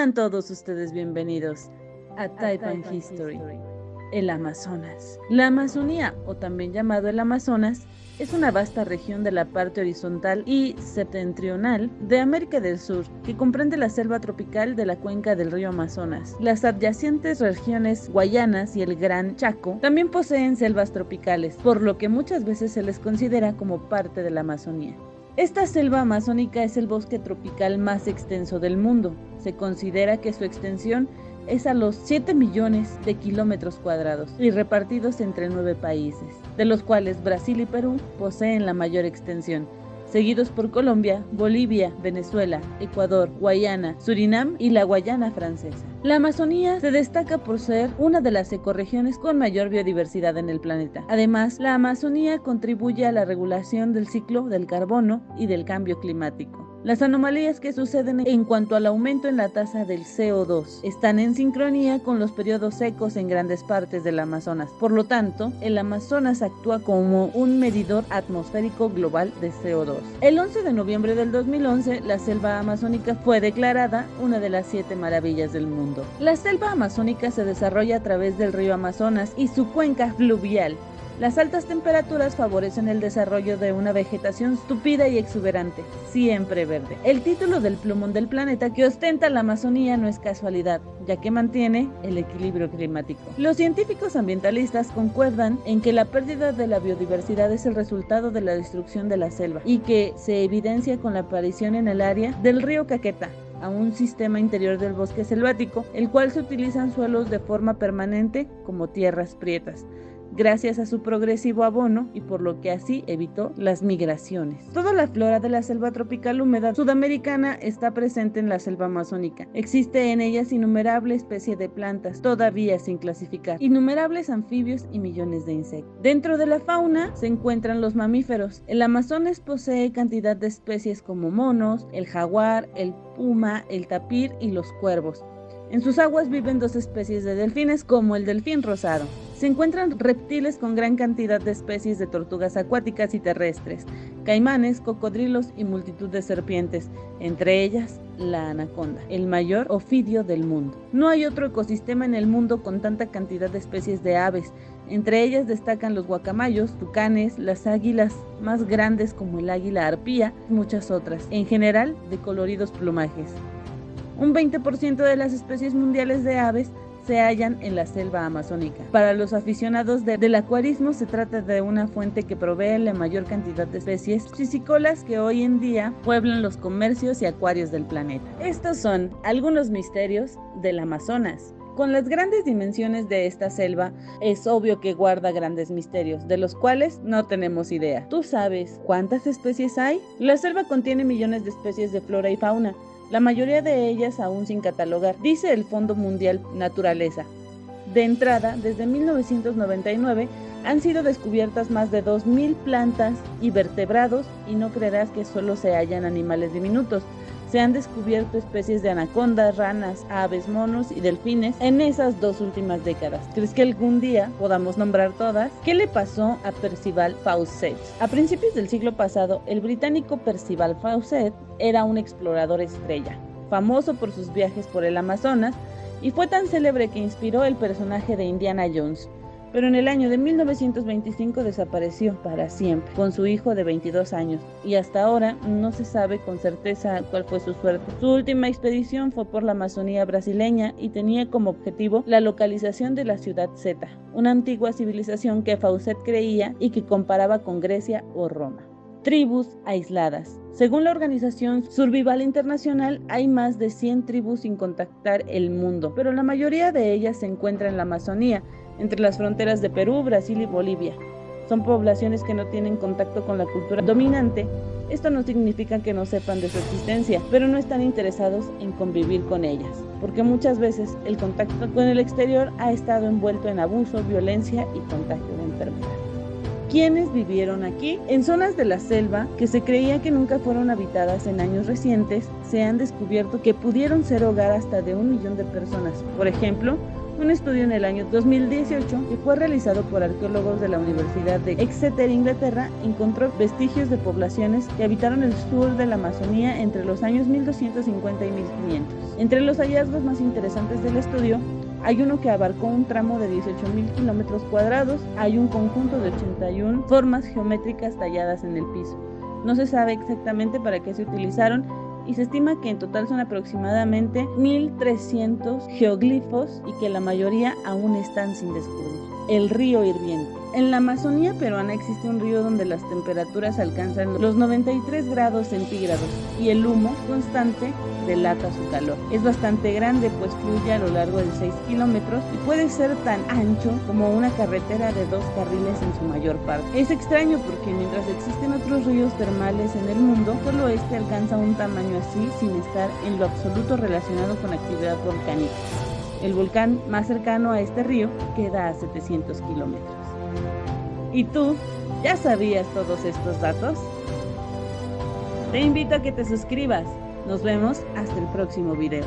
Sean todos ustedes bienvenidos a Taipan History, el Amazonas. La Amazonía, o también llamado el Amazonas, es una vasta región de la parte horizontal y septentrional de América del Sur, que comprende la selva tropical de la cuenca del río Amazonas. Las adyacentes regiones Guayanas y el Gran Chaco también poseen selvas tropicales, por lo que muchas veces se les considera como parte de la Amazonía. Esta selva amazónica es el bosque tropical más extenso del mundo. Se considera que su extensión es a los 7 millones de kilómetros cuadrados y repartidos entre 9 países, de los cuales Brasil y Perú poseen la mayor extensión, seguidos por Colombia, Bolivia, Venezuela, Ecuador, Guayana, Surinam y la Guayana Francesa. La Amazonía se destaca por ser una de las ecorregiones con mayor biodiversidad en el planeta. Además, la Amazonía contribuye a la regulación del ciclo del carbono y del cambio climático. Las anomalías que suceden en cuanto al aumento en la tasa del CO2 están en sincronía con los periodos secos en grandes partes del Amazonas. Por lo tanto, el Amazonas actúa como un medidor atmosférico global de CO2. El 11 de noviembre del 2011, la selva amazónica fue declarada una de las 7 maravillas del mundo. La selva amazónica se desarrolla a través del río Amazonas y su cuenca fluvial. Las altas temperaturas favorecen el desarrollo de una vegetación tupida y exuberante, siempre verde. El título del plumón del planeta que ostenta la Amazonía no es casualidad, ya que mantiene el equilibrio climático. Los científicos ambientalistas concuerdan en que la pérdida de la biodiversidad es el resultado de la destrucción de la selva y que se evidencia con la aparición en el área del río Caquetá, a un sistema interior del bosque selvático, el cual se utilizan suelos de forma permanente como tierras prietas, gracias a su progresivo abono y por lo que así evitó las migraciones. Toda la flora de la selva tropical húmeda sudamericana está presente en la selva amazónica. Existe en ellas innumerable especie de plantas, todavía sin clasificar, innumerables anfibios y millones de insectos. Dentro de la fauna se encuentran los mamíferos. El Amazonas posee cantidad de especies como monos, el jaguar, el puma, el tapir y los cuervos. En sus aguas viven 2 especies de delfines, como el delfín rosado. Se encuentran reptiles con gran cantidad de especies de tortugas acuáticas y terrestres, caimanes, cocodrilos y multitud de serpientes, entre ellas la anaconda, el mayor ofidio del mundo. No hay otro ecosistema en el mundo con tanta cantidad de especies de aves. Entre ellas destacan los guacamayos, tucanes, las águilas más grandes como el águila arpía y muchas otras, en general de coloridos plumajes. Un 20% de las especies mundiales de aves se hallan en la selva amazónica. Para los aficionados del acuarismo, se trata de una fuente que provee la mayor cantidad de especies piscícolas que hoy en día pueblan los comercios y acuarios del planeta. Estos son algunos misterios del Amazonas. Con las grandes dimensiones de esta selva, es obvio que guarda grandes misterios, de los cuales no tenemos idea. ¿Tú sabes cuántas especies hay? La selva contiene millones de especies de flora y fauna, la mayoría de ellas aún sin catalogar, dice el Fondo Mundial Naturaleza. De entrada, desde 1999 han sido descubiertas más de 2.000 plantas y vertebrados, y no creerás que solo se hallan animales diminutos. Se han descubierto especies de anacondas, ranas, aves, monos y delfines en esas 2 últimas décadas. ¿Crees que algún día podamos nombrar todas? ¿Qué le pasó a Percival Fawcett? A principios del siglo pasado, el británico Percival Fawcett era un explorador estrella, famoso por sus viajes por el Amazonas, y fue tan célebre que inspiró el personaje de Indiana Jones. Pero en el año de 1925 desapareció para siempre, con su hijo de 22 años, y hasta ahora no se sabe con certeza cuál fue su suerte. Su última expedición fue por la Amazonía brasileña y tenía como objetivo la localización de la ciudad Zeta, una antigua civilización que Fawcett creía y que comparaba con Grecia o Roma. Tribus aisladas. Según la organización Survival Internacional, hay más de 100 tribus sin contactar el mundo, pero la mayoría de ellas se encuentran en la Amazonía, entre las fronteras de Perú, Brasil y Bolivia. Son poblaciones que no tienen contacto con la cultura dominante. Esto no significa que no sepan de su existencia, pero no están interesados en convivir con ellas, porque muchas veces el contacto con el exterior ha estado envuelto en abuso, violencia y contagio de enfermedad. ¿Quiénes vivieron aquí? En zonas de la selva que se creía que nunca fueron habitadas en años recientes, se han descubierto que pudieron ser hogar hasta de 1 millón de personas. Por ejemplo, un estudio en el año 2018 que fue realizado por arqueólogos de la Universidad de Exeter, Inglaterra, encontró vestigios de poblaciones que habitaron el sur de la Amazonía entre los años 1250 y 1500. Entre los hallazgos más interesantes del estudio, hay uno que abarcó un tramo de 18.000 kilómetros cuadrados. Hay un conjunto de 81 formas geométricas talladas en el piso. No se sabe exactamente para qué se utilizaron y se estima que en total son aproximadamente 1.300 geoglifos y que la mayoría aún están sin descubrir. El río hirviente. En la Amazonía peruana existe un río donde las temperaturas alcanzan los 93 grados centígrados y el humo constante delata su calor. Es bastante grande, pues fluye a lo largo de 6 kilómetros y puede ser tan ancho como una carretera de 2 carriles en su mayor parte. Es extraño porque mientras existen otros ríos termales en el mundo, solo este alcanza un tamaño así sin estar en lo absoluto relacionado con actividad volcánica. El volcán más cercano a este río queda a 700 kilómetros. ¿Y tú? ¿Ya sabías todos estos datos? Te invito a que te suscribas. Nos vemos hasta el próximo video.